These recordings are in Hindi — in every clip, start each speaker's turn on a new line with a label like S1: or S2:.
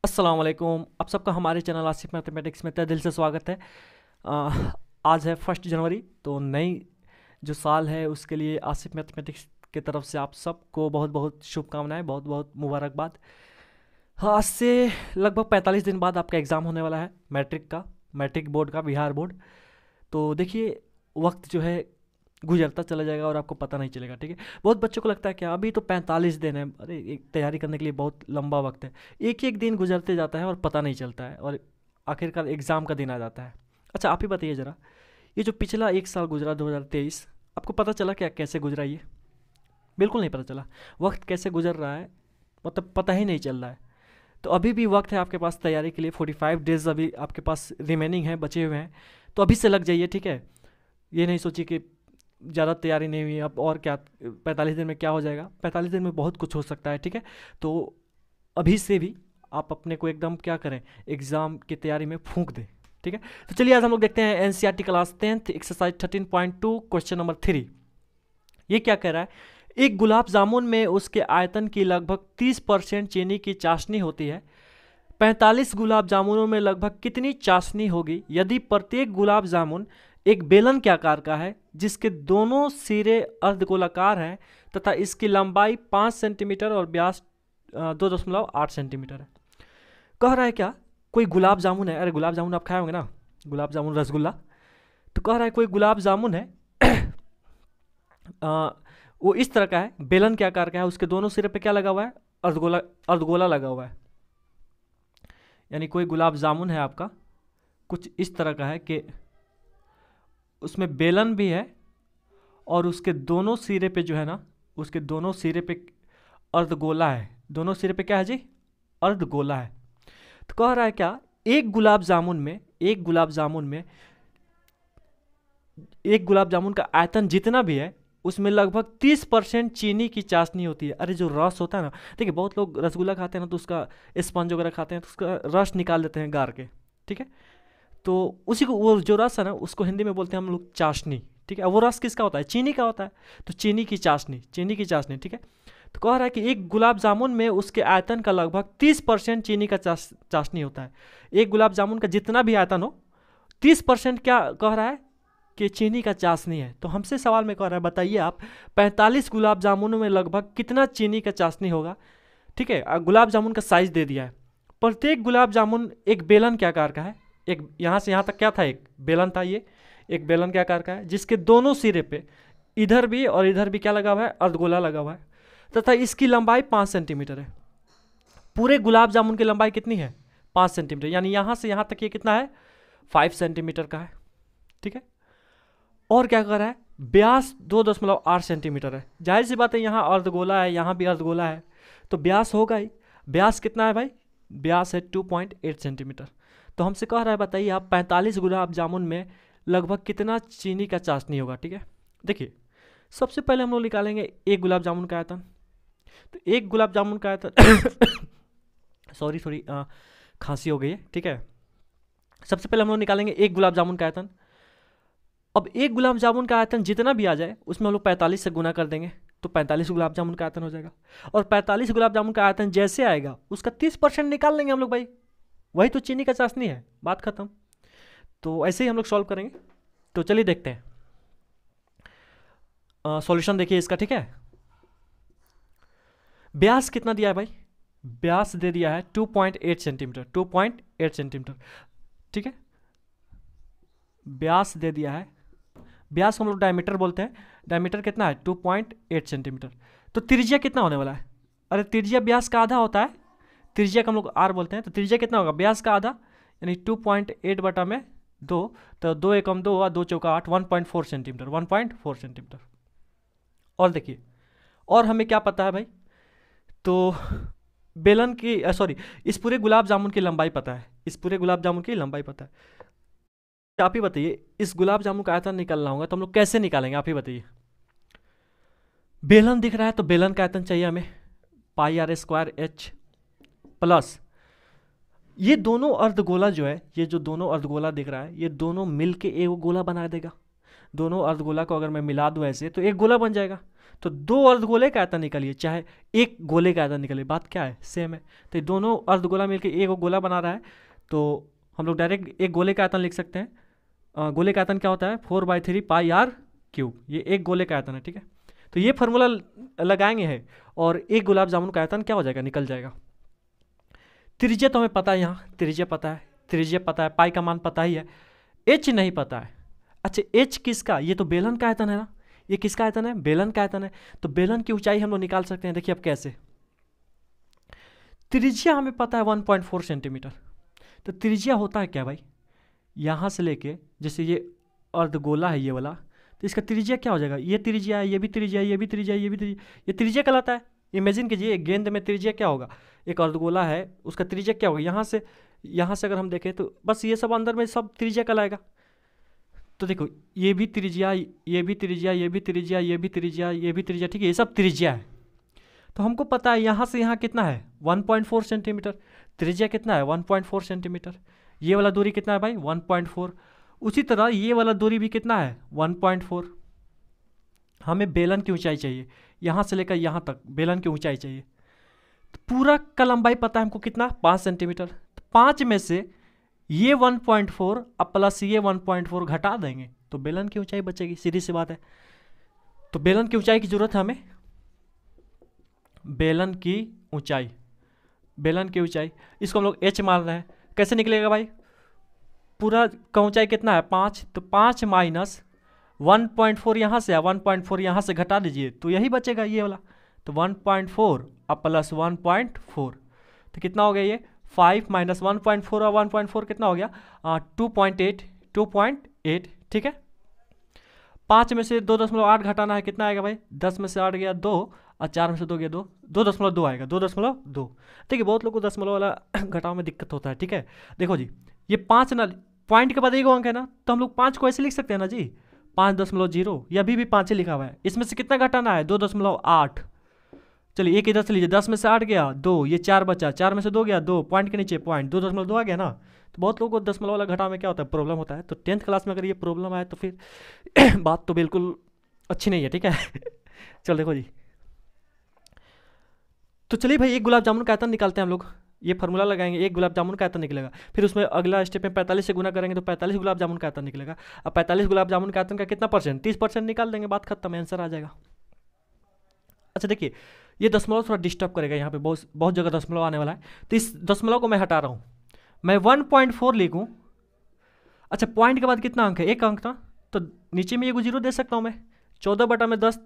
S1: अस्सलाम वालेकुम। आप सबका हमारे चैनल आसिफ मैथमेटिक्स में तहे दिल से स्वागत है। अ, आज है 1 जनवरी, तो नई जो साल है उसके लिए आसिफ मैथमेटिक्स की तरफ से आप सबको बहुत बहुत शुभकामनाएं, बहुत बहुत मुबारकबाद। हाँ, आज से लगभग 45 दिन बाद आपका एग्ज़ाम होने वाला है, मैट्रिक बोर्ड का, बिहार बोर्ड। तो देखिए, वक्त जो है गुजरता चला जाएगा और आपको पता नहीं चलेगा। ठीक है, बहुत बच्चों को लगता है कि अभी तो 45 दिन है, अरे एक तैयारी करने के लिए बहुत लंबा वक्त है। एक एक दिन गुजरते जाता है और पता नहीं चलता है, और आखिरकार एग्ज़ाम का दिन आ जाता है। अच्छा, आप ही बताइए ज़रा, ये जो पिछला एक साल गुजरा 2023, आपको पता चला क्या कैसे गुजरा ये? बिल्कुल नहीं पता चला। वक्त कैसे गुजर रहा है मतलब पता ही नहीं चल रहा है। तो अभी भी वक्त है आपके पास तैयारी के लिए, 45 डेज़ अभी आपके पास रिमेनिंग है, बचे हुए हैं। तो अभी से लग जाइए, ठीक है। ये नहीं सोचिए कि ज़्यादा तैयारी नहीं हुई अब और क्या, 45 दिन में क्या हो जाएगा। 45 दिन में बहुत कुछ हो सकता है, ठीक है। तो अभी से भी आप अपने को एकदम क्या करें, एग्ज़ाम की तैयारी में फूंक दें। ठीक है, तो चलिए आज हम लोग देखते हैं NCERT class 10th exercise 13.2 question number 3। ये क्या कह रहा है, एक गुलाब जामुन में उसके आयतन की लगभग 30% चीनी की चाशनी होती है। 45 गुलाब जामुनों में लगभग कितनी चाशनी होगी यदि प्रत्येक गुलाब जामुन एक बेलन के आकार का है, जिसके दोनों सिरे अर्धगोलाकार हैं तथा इसकी लंबाई 5 सेंटीमीटर और व्यास 2.8 सेंटीमीटर है। कह रहा है क्या, कोई गुलाब जामुन है, अरे गुलाब जामुन आप खाए होंगे ना, गुलाब जामुन रसगुल्ला। तो कह रहा है कोई गुलाब जामुन है आ, वो इस तरह का है, बेलन के आकार का है, उसके दोनों सिरे पे क्या लगा हुआ है, अर्धगोला, अर्धगोला लगा हुआ है। यानी कोई गुलाब जामुन है आपका, कुछ इस तरह का है कि उसमें बेलन भी है और उसके दोनों सिरे पे जो है ना, उसके दोनों सिरे पे अर्धगोला है। दोनों सिरे पे क्या है जी, अर्धगोला है। तो कह रहा है क्या, एक गुलाब जामुन का आयतन जितना भी है उसमें लगभग 30% चीनी की चाशनी होती है। अरे जो रस होता है ना, देखिए बहुत लोग रसगुल्ला खाते हैं ना, तो उसका स्पंज वगैरह खाते हैं तो उसका रस निकाल देते हैं गार के। ठीक है, तो उसी को, वो जो रस है ना, उसको हिंदी में बोलते हैं हम लोग चाशनी। ठीक है, वो रस किसका होता है, चीनी का होता है। तो चीनी की चाशनी, चीनी की चाशनी। ठीक है, तो कह रहा है कि एक गुलाब जामुन में उसके आयतन का लगभग 30% चीनी का चाशनी होता है। एक गुलाब जामुन का जितना भी आयतन हो, 30% क्या कह रहा है कि चीनी का चाशनी है। तो हमसे सवाल में कह रहा है, बताइए आप, 45 गुलाब जामुनों में लगभग कितना चीनी का चाशनी होगा। ठीक है, गुलाब जामुन का साइज दे दिया है। प्रत्येक गुलाब जामुन एक बेलन के आकार का है। एक यहाँ से यहाँ तक क्या था, एक बेलन था, ये एक बेलन के आकार का है, जिसके दोनों सिरे पे इधर भी और इधर भी क्या लगा हुआ है, अर्धगोला लगा हुआ है, तथा इसकी लंबाई 5 सेंटीमीटर है। पूरे गुलाब जामुन की लंबाई कितनी है, 5 सेंटीमीटर, यानी यहाँ से यहाँ तक ये कितना है, 5 सेंटीमीटर का है। ठीक है, और क्या कर रहा है, व्यास 2.8 सेंटीमीटर है। जाहिर सी बात है, यहाँ अर्धगोला है, यहाँ भी अर्धगोला है, तो व्यास होगा ही। व्यास कितना है भाई, व्यास है 2.8 सेंटीमीटर। तो हमसे कह रहा है, बताइए आप, 45 गुलाब जामुन में लगभग कितना चीनी का चाशनी होगा। ठीक है, देखिए सबसे पहले हम लोग निकालेंगे एक गुलाब जामुन का आयतन। तो एक गुलाब जामुन का आयतन सॉरी सॉरी, खांसी हो गई है। ठीक है, सबसे पहले हम लोग निकालेंगे एक गुलाब जामुन का आयतन। अब एक गुलाब जामुन का आयतन जितना भी आ जाए उसमें हम लोग 45 से गुना कर देंगे, तो 45 गुलाब जामुन का आयतन हो जाएगा। और 45 गुलाब जामुन का आयतन जैसे आएगा उसका 30% निकाल लेंगे हम लोग भाई, वही तो चीनी का चाशनी है, बात खत्म। तो ऐसे ही हम लोग सॉल्व करेंगे। तो चलिए देखते हैं सॉल्यूशन, देखिए इसका। ठीक है, व्यास कितना दिया है भाई, व्यास दे दिया है 2.8 सेंटीमीटर, 2.8 सेंटीमीटर। ठीक है, व्यास दे दिया है, व्यास हम लोग डायमीटर बोलते हैं, डायमीटर कितना है 2.8 सेंटीमीटर। तो त्रिज्या कितना होने वाला है, अरे त्रिज्या व्यास का आधा होता है, त्रिज्या का हम लोग आर बोलते हैं, तो त्रिज्या कितना होगा, व्यास का आधा, यानी 2.8 बटा में 2, तो 2 एकम 2 और 2 चौका 8, 1.4 सेंटीमीटर, 1.4 सेंटीमीटर। और देखिए, और हमें क्या पता है भाई, तो बेलन की सॉरी, इस पूरे गुलाब जामुन की लंबाई पता है, इस पूरे गुलाब जामुन की लंबाई पता है। आप ही बताइए, इस गुलाब जामुन का आयतन निकालना होगा तो हम लोग कैसे निकालेंगे, आप ही बताइए। बेलन दिख रहा है तो बेलन का आयतन चाहिए हमें, पाई आर स्क्वायर एच प्लस ये दोनों अर्धगोला जो है, ये जो दोनों अर्धगोला दिख रहा है, ये दोनों मिल के एक गोला बना देगा। दोनों अर्धगोला को अगर मैं मिला दूं ऐसे तो एक गोला बन जाएगा। तो दो अर्धगोले का आयतन निकालिए चाहे एक गोले का आयतन निकालिए, बात क्या है, सेम है। तो ये दोनों अर्धगोला मिलकर एक गोला बना रहा है, तो हम लोग डायरेक्ट एक गोले का आयतन लिख सकते हैं। गोले का आयतन क्या होता है, 4/3 पाई आर क्यूब, ये एक गोले का आयतन है, ठीक है। तो ये फार्मूला लगाएंगे है और एक गुलाब जामुन का आयतन क्या हो जाएगा, निकल जाएगा। त्रिज्या तो हमें पता है, यहाँ त्रिज्या पता है, त्रिज्या पता है, पाई का मान पता ही है, एच नहीं पता है। अच्छा एच किसका, ये तो बेलन का आयतन है ना, ये किसका आयतन है, बेलन का आयतन है। तो बेलन की ऊंचाई हम लोग निकाल सकते हैं, देखिए अब कैसे। त्रिज्या हमें पता है 1.4 सेंटीमीटर, तो त्रिज्या होता है क्या भाई, यहाँ से लेके जैसे ये अर्धगोला है ये वाला, तो इसका त्रिज्या क्या हो जाएगा, ये त्रिज्या है, ये भी त्रिज्या है, ये भी त्रिज्या है, ये भी त्रिज्या, ये त्रिज्या कहलाता है। इमेजिन कीजिए गेंद में त्रिज्या क्या होगा, एक अर्धगोला है उसका त्रिज्या क्या होगा, यहाँ से अगर हम देखें तो बस ये सब अंदर में सब त्रिज्या कहलाएगा। तो देखो ये भी त्रिज्या, ये भी त्रिज्या, ये भी त्रिज्या, ये भी त्रिज्या, ये भी त्रिज्या, ठीक है, ये सब त्रिज्या है। तो हमको पता है यहाँ से यहाँ कितना है 1.4 सेंटीमीटर, त्रिज्या कितना है 1.4 सेंटीमीटर, ये वाला दूरी कितना है भाई 1.4, उसी तरह ये वाला दूरी भी कितना है 1.4। हमें बेलन की ऊंचाई चाहिए, यहाँ से लेकर यहाँ तक बेलन की ऊंचाई चाहिए। तो पूरा का लंबाई पता है हमको कितना 5 सेंटीमीटर, तो 5 में से ये 1.4 अब प्लस ये 1.4 घटा देंगे तो बेलन की ऊंचाई बचेगी, सीधी सी बात है। तो बेलन की ऊंचाई की जरूरत है हमें, बेलन की ऊंचाई, बेलन की ऊंचाई इसको हम लोग एच मान रहे हैं। कैसे निकलेगा भाई, पूरा का ऊंचाई कितना है 5, तो 5 माइनस 1.4 यहाँ से, 1.4 यहाँ से घटा दीजिए तो यही बचेगा ये वाला, तो 1.4 अब प्लस 1.4, तो कितना हो गया ये 5 माइनस 1.4 और 1.4 कितना हो गया 2.8, ठीक है। 5 में से 2.8 घटाना है, कितना आएगा भाई 10 में से 8 गया 2 और 4 में से 2 गया 2, 2.2 आएगा, 2.2। ठीक है, बहुत लोग को दशमलव वाला घटाव में दिक्कत होता है, ठीक है। देखो जी ये 5 ना, पॉइंट के बाद एक अंक है ना, तो हम लोग 5 को ऐसे लिख सकते हैं ना जी 5.0, या अभी भी 5 ही लिखा हुआ है, इसमें से कितना घटाना है 2.8। चलिए एक इधर से लीजिए, 10 में से 8 गया 2, ये 4 बचा, 4 में से 2 गया 2, पॉइंट के नीचे पॉइंट 2.2 आ गया ना। तो बहुत लोगों को दशमलव वाला घटाव में क्या होता है प्रॉब्लम होता है, तो 10th क्लास में अगर ये प्रॉब्लम आए तो फिर बात तो बिल्कुल अच्छी नहीं है, ठीक है। चल देखो जी, तो चलिए भाई एक गुलाब जामुन का आयतन निकालते हैं हम लोग, ये फार्मूला लगाएंगे, एक गुलाब जामुन का आयतन निकलेगा, फिर उसमें अगला स्टेप में 45 से गुना करेंगे तो 45 गुलाब जामुन का आयतन निकलेगा। अब 45 गुलाब जामुन का आयतन का कितना परसेंट, 30% निकाल देंगे, बात खत्म, आंसर आ जाएगा। अच्छा देखिए ये दशमलव थोड़ा डिस्टर्ब करेगा, यहाँ पे बहुत जगह दशमलव आने वाला है, तो इस दशमलव को मैं हटा रहा हूँ, मैं 1.4 लिखूँ। अच्छा पॉइंट के बाद कितना अंक है, एक अंक था, तो नीचे में एगो जीरो दे सकता हूँ मैं, 14/10,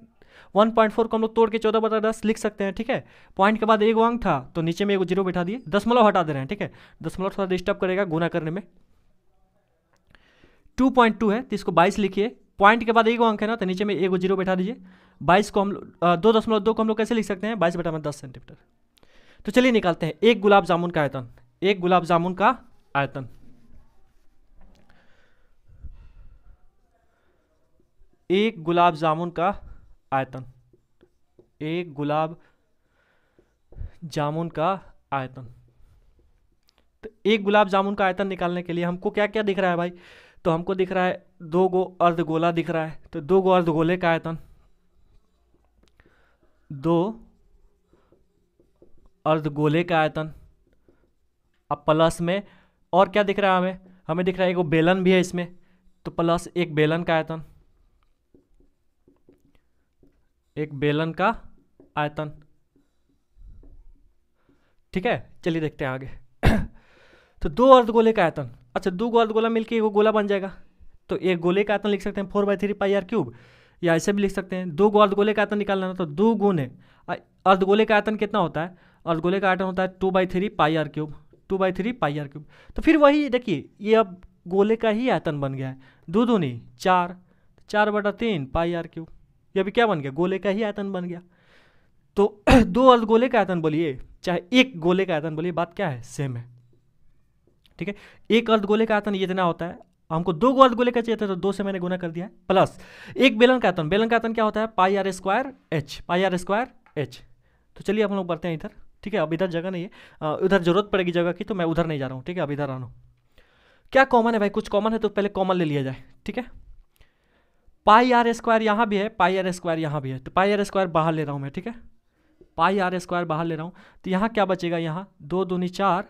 S1: 1.4 को हम लोग तोड़ के 14/10 लिख सकते हैं, ठीक है। पॉइंट के बाद एक अंक था तो नीचे में एगो जीरो बैठा दिए, दशमलव हटा दे रहे हैं, ठीक है। दशमलव थोड़ा डिस्टर्ब करेगा गुना करने में। 2.2 है तो इसको 22 लिखिए, पॉइंट के बाद एक अंक है ना तो नीचे में एगो जीरो बैठा दीजिए। 22 को हम 2.2 को हम लोग कैसे लिख सकते हैं 22/10 सेंटीमीटर। तो चलिए निकालते हैं एक गुलाब जामुन का आयतन, एक गुलाब जामुन का आयतन, एक गुलाब जामुन का आयतन, एक गुलाब जामुन का आयतन। तो एक गुलाब जामुन का आयतन निकालने के लिए हमको क्या क्या दिख रहा है भाई, तो हमको दिख रहा है 2 गो अर्धगोला दिख रहा है, तो 2 गो अर्धगोले का आयतन, 2 अर्धगोले का आयतन। अब प्लस में और क्या दिख रहा है हमें, हमें दिख रहा है एक बेलन भी है इसमें, तो प्लस एक बेलन का आयतन, एक बेलन का आयतन, ठीक है। चलिए देखते हैं आगे। तो 2 अर्धगोले का आयतन, अच्छा 2 गो अर्धगोला मिलके एक गोला बन जाएगा, तो एक गोले का आयतन लिख सकते हैं 4/3 पाई आर क्यूब, या ऐसे भी लिख सकते हैं 2 गो अर्धगोले का आयतन निकालना है तो 2 गुने अर्धगोले का आयतन कितना होता है, अर्धगोले का आयतन होता है 2/3 pi r cube, 2/3 pi r cube. तो फिर वही देखिए ये अब गोले का ही आयतन बन गया है, 2 दूनी 4, 4/3 पाई आर क्यूब, ये अभी क्या बन गया गोले का ही आयतन बन गया। तो 2 अर्धगोले का आयतन बोलिए चाहे एक गोले का आयतन बोलिए, बात क्या है सेम है, ठीक है। एक अर्धगोले का आयतन ये इतना होता है, हमको 2 गो अर्धगोले का चाहिए था तो 2 से मैंने गुना कर दिया है, प्लस एक बेलन का आयतन, बेलन का आयतन क्या होता है pi r square h, pi r square h. तो चलिए हम लोग बढ़ते हैं इधर, ठीक है। अब इधर जगह नहीं है, उधर जरूरत पड़ेगी जगह की, तो मैं उधर नहीं जा रहा हूँ, ठीक है। अब इधर आ रहा हूँ, क्या कॉमन है भाई, कुछ कॉमन है तो पहले कॉमन ले लिया जाए, ठीक है। पाई आर स्क्वायर यहाँ भी है, पाई आर स्क्वायर यहाँ भी है, तो पाई आर स्क्वायर बाहर ले रहा हूँ मैं, ठीक है, पाई आर स्क्वायर बाहर ले रहा हूँ। तो यहाँ क्या बचेगा, यहाँ 2 दूनी 4,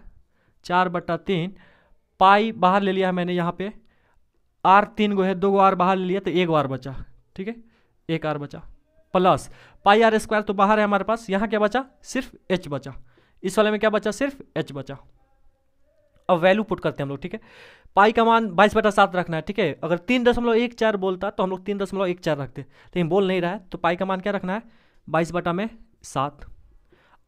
S1: 4/3, पाई बाहर ले लिया है मैंने, यहाँ पे आर 3 गो है, 2 गो आर बाहर ले लिया, तो 1 आर बचा, ठीक है, 1 आर बचा, प्लस पाई आर स्क्वायर तो बाहर है हमारे पास, यहाँ क्या बचा, सिर्फ एच बचा, इस वाले में क्या बचा, सिर्फ एच बचा। अब वैल्यू पुट करते हैं हम लोग, ठीक है, पाई का मान 22/7 रखना है, ठीक है, अगर 3.14 बोलता तो हम लोग 3.14 रखते, लेकिन बोल नहीं रहा है, तो पाई का मान क्या रखना है, 22/7।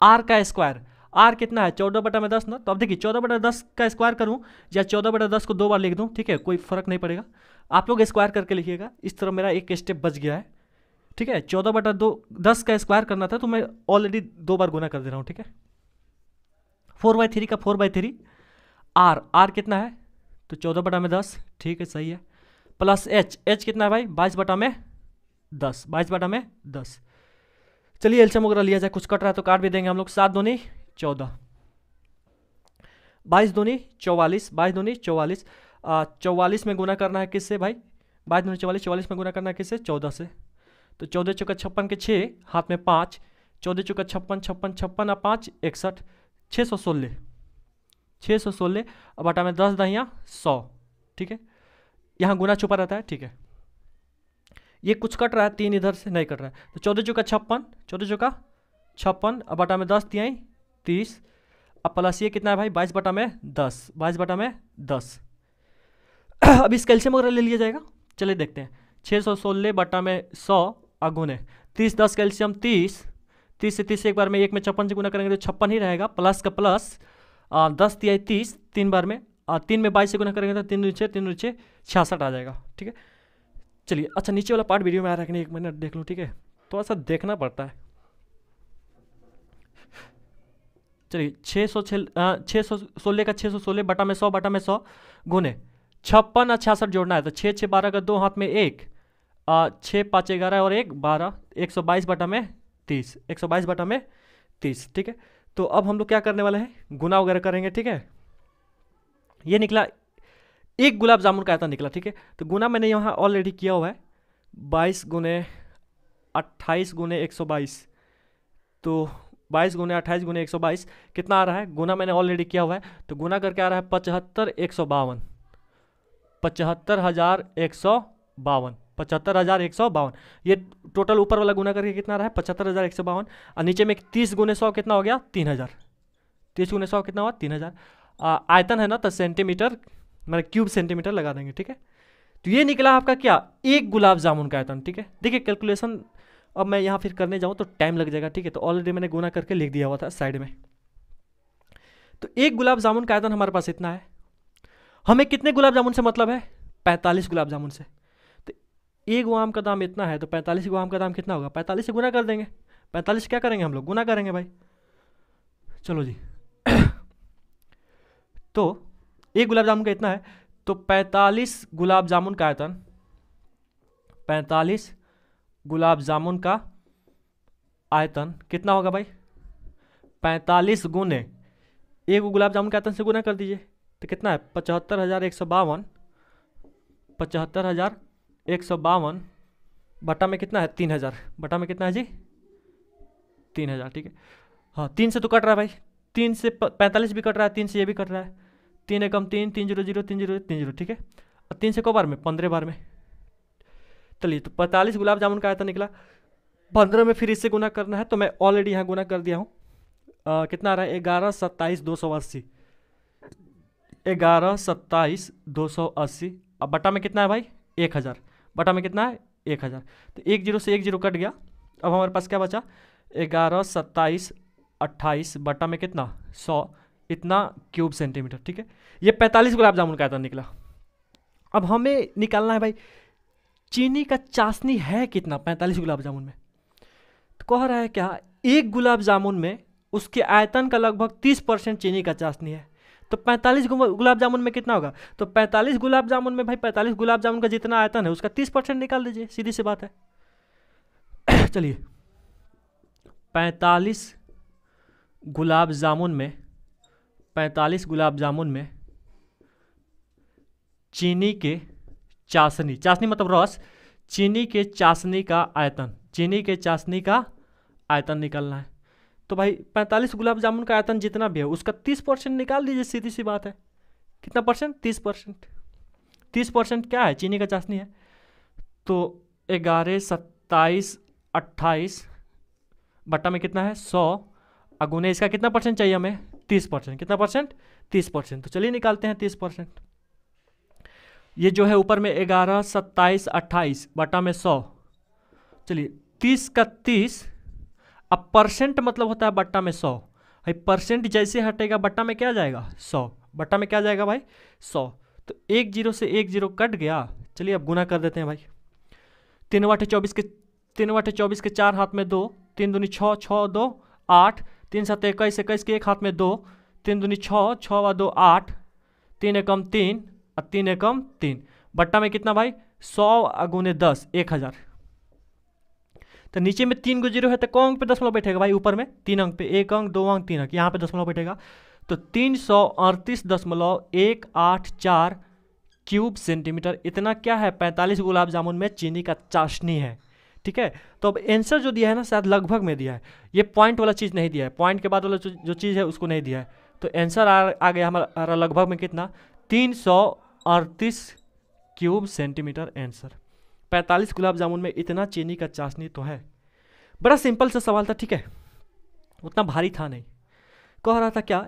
S1: आर का स्क्वायर, आर कितना है, 14/10 ना, तो अब देखिए 14/10 का स्क्वायर करूँ या 14/10 को 2 बार लिख दूँ, ठीक है, कोई फर्क नहीं पड़ेगा, आप लोग स्क्वायर करके लिखिएगा, इस तरह मेरा एक स्टेप बच गया है, ठीक है। 14/10 का स्क्वायर करना था, तो मैं ऑलरेडी 2 बार गुना कर दे रहा हूँ, ठीक है। 4/3 का 4/3, आर कितना है, तो 14/10, ठीक है, सही है, प्लस एच कितना है भाई, 22/10, 22/10। चलिए एलसीएम वगैरह लिया जाए, कुछ कट रहा है तो काट भी देंगे हम लोग। 7 दूनी 14, 22 दूनी 44, 22 दूनी 44, 44 में गुना करना है किससे भाई, 22 दूनी 44, 44 में गुना करना है किससे, 14 से, तो 14 चौका 56 के 6, हाथ में 5, 14 चौका 56, 56, 56 और 5 61, 616, 616, अब बटा में 10 दहिया 100, ठीक है, यहाँ गुना छुपा रहता है, ठीक है। ये कुछ कट रहा है, 3 इधर से नहीं कट रहा है, तो 14 चौका 56, 14 चौका 56, अब बटा में 10 तिहाई 30, अब प्लस ये कितना है भाई, 22/10, 22/10। अब इस कैल्शियम वगैरह ले लिया जाएगा, चलिए देखते हैं, 616 बटा में 100 अगुने 30, 10 कैल्शियम 30, 30 से 30 एक बार में, 1 में 56 से गुना करेंगे तो 56 ही रहेगा, प्लस का प्लस 10 तिहाई 30, 3 बार में, 3 में 22 से गुना करेंगे तो 3 नीचे 66 आ जाएगा, ठीक है। चलिए, अच्छा नीचे वाला पार्ट वीडियो में आ रहा है कि नहीं, 1 मिनट देख लूँ, ठीक है, थोड़ा सा देखना पड़ता है। चलिए 616 का 616 बटा में 100 गुने 56 और 66 जोड़ना है, तो 6 6 12 का 2, हाथ में 1, 6 5 11 और 1 12, 122/30, 122/30, ठीक है। तो अब हम लोग क्या करने वाले हैं, गुना वगैरह करेंगे, ठीक है। ये निकला, एक गुलाब जामुन का आयतन निकला, ठीक है, तो गुना मैंने यहाँ ऑलरेडी किया हुआ है, 22 गुने 28 गुने 122, तो 22 गुने 28 गुने 122 कितना आ रहा है, गुना मैंने ऑलरेडी किया हुआ है, तो गुना करके आ रहा है 75,152, 75,152, 75,152, ये टोटल ऊपर वाला गुना करके कितना आ रहा है, 75,152, और नीचे में 30 गुने 100 कितना हो गया, 3000, 30 गुने 100 कितना हुआ, 3000। आयतन है ना, तो सेंटीमीटर मतलब क्यूब सेंटीमीटर लगा देंगे, ठीक है। तो ये निकला आपका क्या, एक गुलाब जामुन का आयतन, ठीक है। देखिए कैलकुलेशन अब मैं यहाँ फिर करने जाऊँ तो टाइम लग जाएगा, ठीक है, तो ऑलरेडी मैंने गुना करके लिख दिया हुआ था साइड में। तो एक गुलाब जामुन का आयतन हमारे पास इतना है, हमें कितने गुलाब जामुन से मतलब है, 45 गुलाब जामुन से, तो 1 आम का दाम इतना है, तो 45 आम का दाम कितना होगा, 45 से गुना कर देंगे, 45 क्या करेंगे हम लोग, गुना करेंगे भाई, चलो जी। तो एक गुलाब जामुन का इतना है, तो 45 गुलाब जामुन का आयतन, 45 गुलाब जामुन का आयतन कितना होगा भाई, 45 गुने एक गुलाब जामुन के आयतन से गुना कर दीजिए, तो कितना है 75,152, 75,152 बटा में कितना है 3000, बटा में कितना है जी 3000, ठीक है। हाँ 3 से तो कट रहा है भाई, 3 से 45 भी कट रहा है, 3 से ये भी कट रहा है, 3 एकम 3, 3 0 0 3 0 3 0, ठीक है। और 3 से को बार में 15 बार में, चलिए तो 45 गुलाब जामुन का आयतन निकला, 15 में फिर इससे गुना करना है, तो मैं ऑलरेडी यहाँ गुना कर दिया हूँ, कितना आ रहा है 11 27 280, 11 27 280, अब बटा में कितना है भाई 1000, बटा में कितना है 1000, तो 1 0 से 1 0 कट गया, अब हमारे पास क्या बचा 11 27 28 बटा में कितना 100, इतना क्यूब सेंटीमीटर, ठीक है। ये 45 गुलाब जामुन का आयतन निकला। अब हमें निकालना है भाई चीनी का चाशनी है कितना 45 गुलाब जामुन में, तो कह रहा है क्या एक गुलाब जामुन में उसके आयतन का लगभग 30% चीनी का चाशनी है, तो 45 गुलाब जामुन में कितना होगा, तो 45 गुलाब जामुन में भाई 45 गुलाब जामुन का जितना आयतन है उसका 30% निकाल दीजिए, सीधी सी बात है। चलिए 45 गुलाब जामुन में, 45 गुलाब जामुन में चीनी के चाशनी, चाशनी मतलब रस, चीनी के चाशनी का आयतन, चीनी के चाशनी का आयतन निकालना है। तो भाई 45 गुलाब जामुन का आयतन जितना भी है उसका 30% निकाल दीजिए, सीधी सी बात है। कितना परसेंट? 30%। 30% क्या है? चीनी का चाशनी है। तो 11, 27, 28 बट्टा में कितना है? 100 अगुने इसका कितना परसेंट चाहिए हमें? 30%। कितना परसेंट? 30%। तो चलिए निकालते हैं 30%। ये जो है ऊपर में 11, 27, 28 बटा में 100, चलिए 30 का 30। अब परसेंट मतलब होता है बट्टा में 100। भाई परसेंट जैसे हटेगा बट्टा में क्या जाएगा? 100। बट्टा में क्या जाएगा भाई? 100। तो 1 0 से 1 0 कट गया। चलिए अब गुना कर देते हैं भाई। 3 बटे 24 के 4 हाथ में 2, 3 दूनी 6, 6 2 8, 3 7 21, 21 के एक हाथ में 2, 3 दूनी 6, 6 व 2 8, 3 एकम 3 और 3 एकम 3 बट्टा में कितना भाई? 100 अगुने 10, 1000। तो नीचे में 3 जीरो है तो कौन अंक पे दशमलव बैठेगा भाई? ऊपर में 3 अंक पे, 1 अंक 2 अंक 3 अंक, यहाँ पे दशमलव बैठेगा। तो 338.184 क्यूब सेंटीमीटर, इतना क्या है? 45 गुलाब जामुन में चीनी का चाशनी है। ठीक है। तो अब आंसर जो दिया है ना शायद लगभग में दिया है, ये पॉइंट वाला चीज़ नहीं दिया है, पॉइंट के बाद वाला जो चीज़ है उसको नहीं दिया है। तो आंसर आ गया हमारा लगभग में कितना? 338 cube centimetre answer. 45 gulab jamun में इतना चीनी का चाशनी तो है। बड़ा सिंपल सा सवाल था, ठीक है, उतना भारी था नहीं। कह रहा था क्या?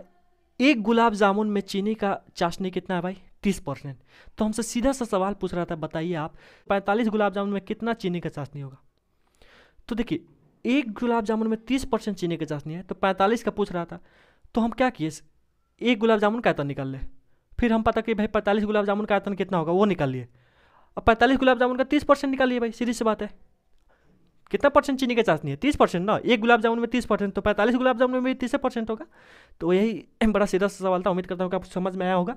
S1: एक गुलाब जामुन में चीनी का चाशनी कितना है भाई? 30%। तो हमसे सीधा सा सवाल पूछ रहा था, बताइए आप 45 गुलाब जामुन में कितना चीनी का चाशनी होगा? तो देखिए एक गुलाब जामुन में 30% चीनी का चाशनी है, तो 45 का पूछ रहा था। तो हम क्या किए? एक गुलाब जामुन का आयतन निकाल ले, फिर हम पता कि भाई 45 गुलाब जामुन का आयतन कितना होगा वो निकाल लिए। अब 45 गुलाब जामुन का 30% निकालिए भाई, सीधी सी बात है। कितना परसेंट चीनी का चाशनी है? 30% ना। एक गुलाब जामुन में 30%, तो 45 गुलाब जामुन में भी 30% होगा। तो यही बड़ा सीधा सा सवाल था, उम्मीद करता हूँ कि आपको समझ में आया होगा।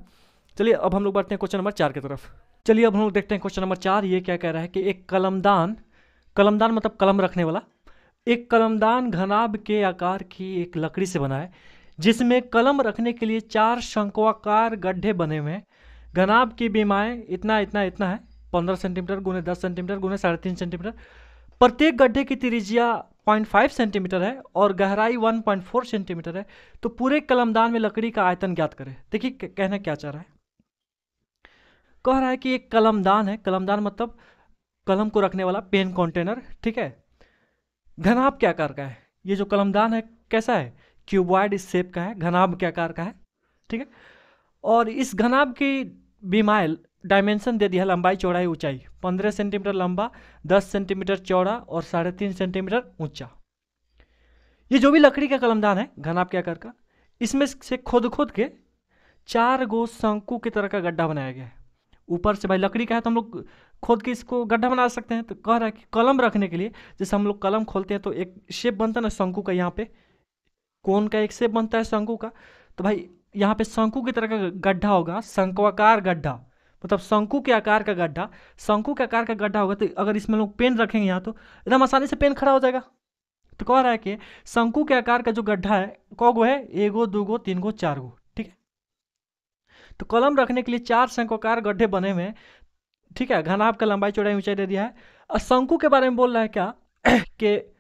S1: चलिए अब हम लोग बढ़ते हैं क्वेश्चन नंबर 4 की तरफ। चलिए अब हम लोग देखते हैं क्वेश्चन नंबर 4। ये क्या कह रहा है कि एक कलमदान मतलब कलम रखने वाला, एक कलमदान घनाभ के आकार की एक लकड़ी से बना है, जिसमें कलम रखने के लिए 4 शंक्वाकार गड्ढे बने हुए हैं। घनाभ की बीमाएँ इतना इतना इतना है, 15 सेंटीमीटर गुने 10 सेंटीमीटर गुने 3.5 सेंटीमीटर। प्रत्येक गड्ढे की त्रिज्या 0.5 सेंटीमीटर है और गहराई 1.4 सेंटीमीटर है। तो पूरे कलमदान में लकड़ी का आयतन ज्ञात करें। देखिए कहना क्या चाह रहा है, कह रहा है कि एक कलमदान है, कलमदान मतलब कलम को रखने वाला पेन कंटेनर, ठीक है। घनाभ के आकार का है, ये जो कलमदान है कैसा है? क्यूबॉइड इस शेप का है, घनाभ के आकार का है, ठीक है। और इस घनाभ की बीमाइल डायमेंशन दे दिया, लंबाई चौड़ाई ऊंचाई 15 सेंटीमीटर लंबा, 10 सेंटीमीटर चौड़ा और 3.5 सेंटीमीटर ऊंचा। ये जो भी लकड़ी का कलमदान है घनाभ के आकार का, इसमें से खोद के 4 गो शंकु की तरह का गड्ढा बनाया गया है। ऊपर से भाई लकड़ी का है तो हम लोग खोद के इसको गड्ढा बना सकते हैं। तो कह रहा है कि कलम रखने के लिए, जैसे हम लोग कलम खोलते हैं तो एक शेप बनता है ना शंकु का, यहाँ पे कोन का एक शेप बनता है शंकु का। तो भाई यहाँ पे शंकु की तरह का गड्ढा होगा, शंक्वाकार गड्ढा, मतलब शंकु के आकार का गड्ढा। शंकु के आकार का गड्ढा होगा तो अगर इसमें लोग पेन रखेंगे यहाँ तो एकदम आसानी से पेन खड़ा हो जाएगा। तो कह रहा है कि शंकु के आकार का जो गड्ढा है कौ गो है? 1 गो 2 गो 3 गो 4 गो, ठीक है। तो कलम रखने के लिए 4 शंक्वाकार गड्ढे बने हुए हैं, ठीक है। घनाभ का लंबाई चौड़ाई ऊंचाई दे दिया है। और शंकु के बारे में बोल रहा है क्या कि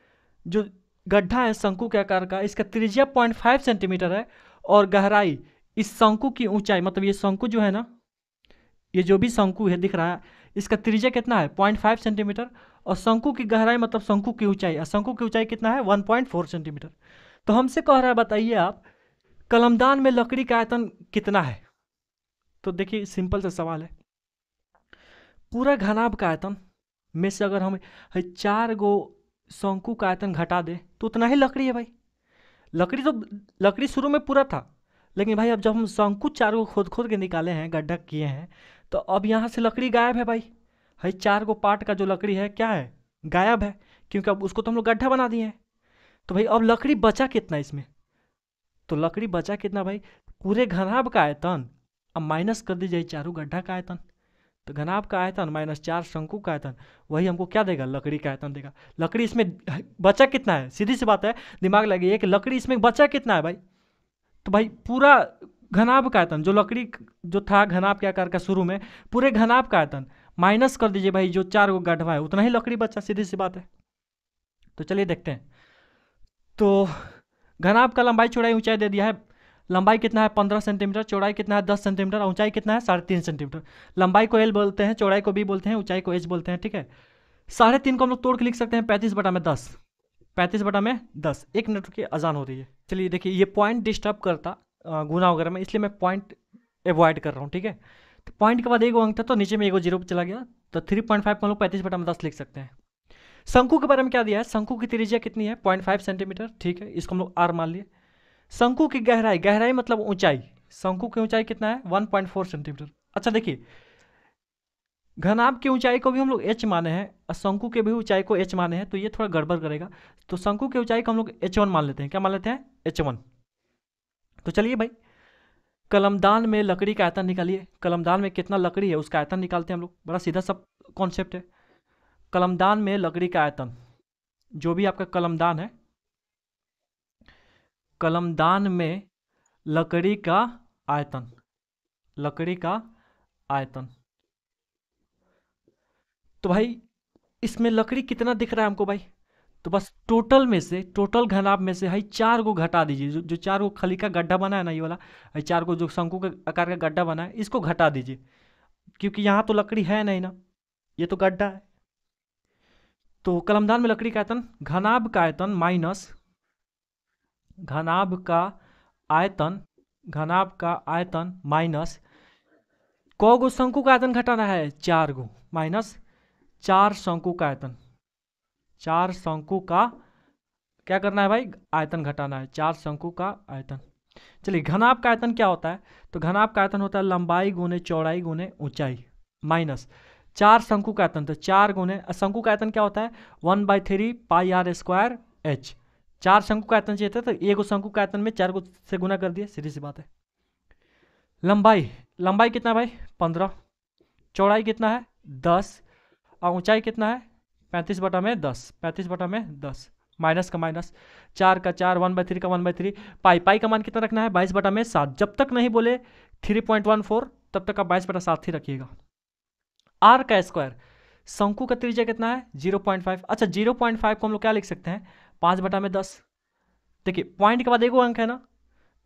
S1: जो गड्ढा है शंकु के आकार का, इसका त्रिज्या 0.5 सेंटीमीटर है और गहराई, इस शंकु की ऊंचाई, मतलब ये शंकु जो है ना, ये जो भी शंकु है दिख रहा है, इसका त्रिज्या कितना है? 0.5 सेंटीमीटर। और शंकु की गहराई मतलब शंकु की ऊंचाई, और शंकु की ऊंचाई कितना है? 1.4 सेंटीमीटर। तो हमसे कह रहा है बताइए आप कलमदान में लकड़ी का आयतन कितना है? तो देखिए सिंपल सा सवाल है, पूरा घनाभ का आयतन में से अगर हम 4 गो शंकु का आयतन घटा दे तो उतना ही लकड़ी है भाई। लकड़ी शुरू में पूरा था, लेकिन भाई अब जब हम शंकु 4 गो खोद के निकाले हैं, गड्ढा किए हैं, तो अब यहाँ से लकड़ी गायब है भाई। 4 गो पार्ट का जो लकड़ी है क्या है? गायब है, क्योंकि अब उसको तो हम लोग गड्ढा बना दिए हैं। तो भाई अब लकड़ी बचा कितना इसमें? तो लकड़ी बचा कितना भाई? पूरे घनाभ का आयतन अब माइनस कर दीजिए चारों गड्ढा का आयतन। तो घनाभ का आयतन माइनस 4 शंकु का आयतन, वही हमको क्या देगा? लकड़ी का आयतन देगा। लकड़ी इसमें बचा कितना है? सीधी सी बात है, दिमाग लगाइए कि लकड़ी इसमें बचा कितना है भाई? तो भाई पूरा घनाभ का आयतन, जो लकड़ी जो था घनाभ के आकार का शुरू में, पूरे घनाभ का आयतन माइनस कर दीजिए भाई, जो 4 गो गड्ढा है उतना ही लकड़ी बचा, सीधी सी बात है। तो चलिए देखते हैं। तो घनाभ का लंबाई चौड़ाई ऊंचाई दे दिया है। लंबाई कितना है 15 सेंटीमीटर, चौड़ाई कितना है 10 सेंटीमीटर, ऊंचाई कितना है 3.5 सेंटीमीटर। लंबाई को एल बोलते हैं, चौड़ाई को बी बोलते हैं, ऊंचाई को एच बोलते हैं, ठीक है। 3.5 को हम लोग तोड़ के लिख सकते हैं 35/10, 35/10। 1 मिनट की अजान हो रही है। चलिए देखिए, ये पॉइंट डिस्टर्ब करता गुना वगैरह में, इसलिए मैं पॉइंट अवॉइड कर रहा हूँ, ठीक है। तो पॉइंट के बाद एक अंक था तो नीचे में एगो जीरो चला गया, तो 3.5 को हम लोग 35/10 लिख सकते हैं। शंकु के बारे में क्या दिया है, शंकु की त्रिज्या कितनी है 0.5 सेंटीमीटर, ठीक है, इसको हम लोग आर मान लिए। शंकु की गहराई, गहराई मतलब ऊंचाई, शंकु की ऊंचाई कितना है 1.4 सेंटीमीटर। अच्छा देखिए, घनाभ की ऊंचाई को भी हम लोग एच माने हैं और शंकु के भी ऊंचाई को एच माने हैं, तो ये थोड़ा गड़बड़ करेगा। तो शंकु की ऊंचाई को हम लोग H1 मान लेते हैं। क्या मान लेते हैं H1। तो चलिए भाई, कलमदान में लकड़ी का आयतन निकालिए। कलमदान में कितना लकड़ी है उसका आयतन निकालते हैं हम लोग, बड़ा सीधा सब कॉन्सेप्ट है। कलमदान में लकड़ी का आयतन, जो भी आपका कलमदान है, कलमदान में लकड़ी का आयतन, लकड़ी का आयतन। तो भाई इसमें लकड़ी कितना दिख रहा है हमको भाई, तो बस टोटल में से, टोटल घनाभ में से भाई 4 को घटा दीजिए। जो 4 को खली का गड्ढा बना है ना, ये वाला 4 को जो शंकु के आकार का गड्ढा बना है, इसको घटा दीजिए, क्योंकि यहाँ तो लकड़ी है नहीं ना, ये तो गड्ढा है। तो कलमदान में लकड़ी का आयतन, घनाभ का आयतन माइनस घनाभ का आयतन, घनाभ का आयतन माइनस क गो शंकु का आयतन घटाना है 4 गो, माइनस 4 शंकु का आयतन, 4 शंकु का क्या करना है भाई, आयतन घटाना है, 4 शंकु का आयतन। चलिए घनाभ का आयतन क्या होता है, तो घनाभ का आयतन होता है लंबाई गुने चौड़ाई गुने ऊंचाई, माइनस 4 शंकु का आयतन, तो 4 गुने शंकु का आयतन क्या होता है 1/3 पाई आर स्क्वायर एच। 4 शंकु का आयतन चाहिए था, तो एगो शंकु का आयतन में 4 को से गुना कर दिए, सीधी सी बात है। लंबाई, लंबाई कितना भाई 15, चौड़ाई कितना है 10 और ऊंचाई कितना है 35/10, 35/10, माइनस का माइनस, 4 का 4, 1/3 का 1/3, पाई, पाई का मान कितना रखना है 22/7। जब तक नहीं बोले 3.14 तब तक आप 22/7 ही रखिएगा। आर का स्क्वायर, शंकु का त्रिज्या कितना है 0.5। अच्छा 0.5 को हम लोग क्या लिख सकते हैं 5/10। देखिए पॉइंट के बाद एगो अंक है ना,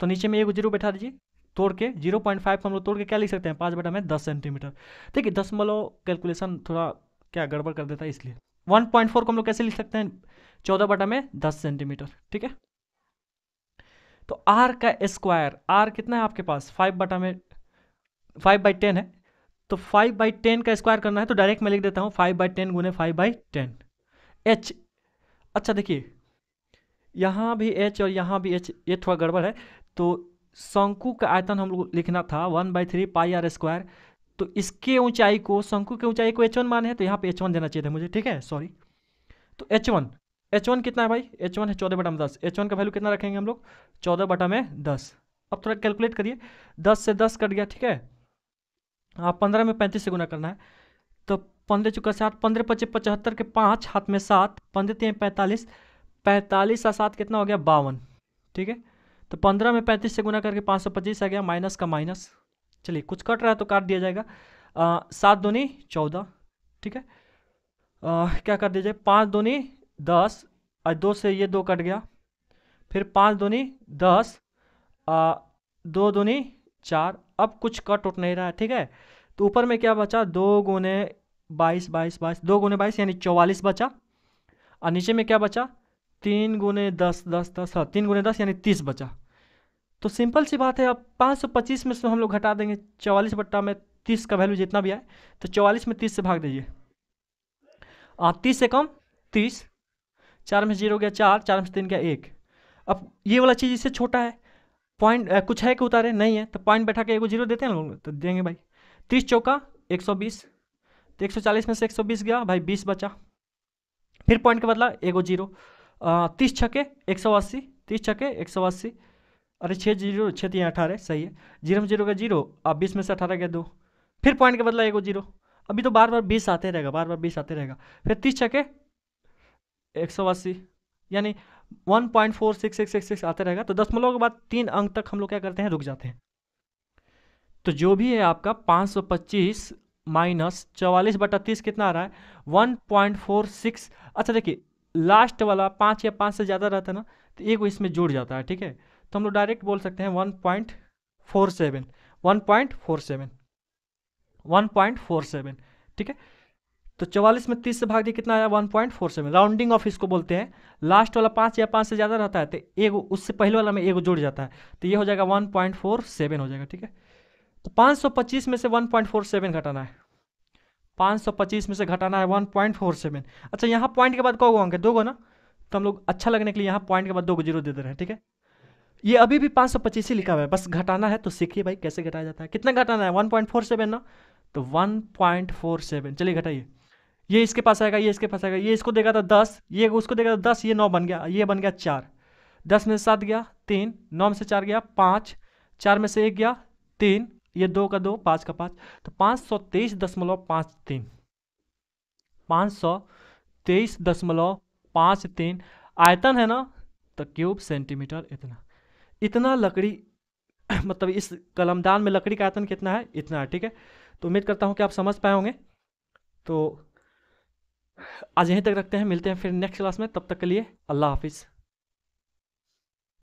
S1: तो नीचे में एगो जीरो बैठा दीजिए, तोड़ के 0.5 को हम लोग तोड़ के क्या लिख सकते हैं 5/10 सेंटीमीटर। देखिए दशमलव कैलकुलेशन थोड़ा क्या गड़बड़ कर देता है, इसलिए 1.4 को हम लोग कैसे लिख सकते हैं 14/10 सेंटीमीटर, ठीक है। तो आर का स्क्वायर, आर कितना है आपके पास 5/10 है, तो 5/10 का स्क्वायर करना है, तो डायरेक्ट मैं लिख देता हूँ 5/10 गुने 5/10 एच। अच्छा देखिए यहाँ भी एच और यहाँ भी एच, ये थोड़ा गड़बड़ है। तो शंकु का आयतन हम लोग लिखना था 1/3 पाई आर स्क्वायर, तो इसके ऊंचाई को, शंकु की ऊंचाई को H1 माने हैं, तो यहाँ पे H1 देना चाहिए था मुझे, ठीक है, सॉरी। तो H1 कितना है भाई, H1 है 14/10, H1 का वैल्यू कितना रखेंगे हम लोग 14/10। अब थोड़ा कैलकुलेट करिए, 10 से 10 कट गया, ठीक है। आप 15 में 35 से गुना करना है, तो 15 चुका 7, 15 25 75 के 5 हाथ में 7, 15 3 45, 45 और 7 कितना हो गया 52, ठीक है। तो 15 में 35 से गुना करके 525 आ गया, माइनस का माइनस। चलिए कुछ कट रहा है तो काट दिया जाएगा, 7 दूनी 14, ठीक है। क्या कर दीजिए 5 दूनी 10 और 2 से ये 2 कट गया, फिर 5 दूनी 10, 2 दूनी 4, अब कुछ कट उठ नहीं रहा है, ठीक है। तो ऊपर में क्या बचा 2 गुने 22 22 22, 2 गुने 22 यानी 44 बचा, और नीचे में क्या बचा 3 गुने 10 10 10, हाँ 3 गुने 10 यानी 30 बचा। तो सिंपल सी बात है, अब 525 में से हम लोग घटा देंगे 44/30 का वैल्यू जितना भी आए, तो 44 में 30 से भाग दीजिए, 30 से कम 30, 4 में 0 गया 4, 4 में 3 गया 1। अब ये वाला चीज़ इससे छोटा है, पॉइंट कुछ है कि उतारे नहीं है, तो पॉइंट बैठा के एगो जीरो देते हैं लोग, तो देंगे भाई। 30 चौका 120, तो 140 में से 120 गया भाई 20 बचा, फिर पॉइंट के बदला एगो जीरो, 30 छके 180, 30 छके 180, अरे 6 जीरो 6 3 18, सही है। 0 में 0 का 0, अब 20 में से 18 गया 2, फिर पॉइंट के बदला एगो जीरो, अभी तो बार बार 20 आते रहेगा, बार बार 20 आते रहेगा, फिर 30 छके 180 यानी 1.46666 आते रहेगा। तो दशमलव के बाद 3 अंक तक हम लोग क्या करते हैं रुक जाते हैं। तो जो भी है आपका 525 -44/30 कितना आ रहा है? 1.46। अच्छा देखिए, लास्ट वाला 5 या 5 से ज़्यादा रहता है ना, तो एक वो इसमें जुड़ जाता है, ठीक है। तो हम लोग डायरेक्ट बोल सकते हैं 1.47, 1.47, 1.47, ठीक है। तो 44 में 30 से भाग दिया, कितना आया? 1.47। राउंडिंग ऑफ इसको बोलते हैं। लास्ट वाला 5 या 5 से ज़्यादा रहता है तो एगो उससे पहले वाला में एगो जुड़ जाता है, तो ये हो जाएगा 1.47 हो जाएगा, ठीक है। तो 525 में से 1.47 घटाना है, 525 में से घटाना है 1.47। अच्छा, यहाँ पॉइंट के बाद कौ अंक है? 2 गो ना, तो हम लोग अच्छा लगने के लिए यहाँ पॉइंट के बाद 2 जीरो दे दे रहे हैं, ठीक है। ये अभी भी 525 ही लिखा हुआ है, बस घटाना है तो सीखिए भाई कैसे घटाया जाता है। कितना घटाना है? 1.47 ना, तो 1.47 चलिए घटाइए। ये इसके पास आएगा, ये इसके पास आएगा, ये इसको देगा तो 10, ये उसको देगा तो 10, ये 9 बन गया, ये बन गया 4। 10 में से 7 गया 3, 9 में से 4 गया 5, 4 में से 1 गया 3, ये 2 का 2, 5 का 5, तो 523.53, 523.53 आयतन है ना, तो क्यूब सेंटीमीटर इतना, इतना लकड़ी मतलब इस कलमदान में लकड़ी का आयतन कितना है? इतना है, ठीक है। तो उम्मीद करता हूँ कि आप समझ पाए होंगे। तो आज यहीं तक रखते हैं, मिलते हैं फिर नेक्स्ट क्लास में, तब तक के लिए अल्लाह हाफिज़।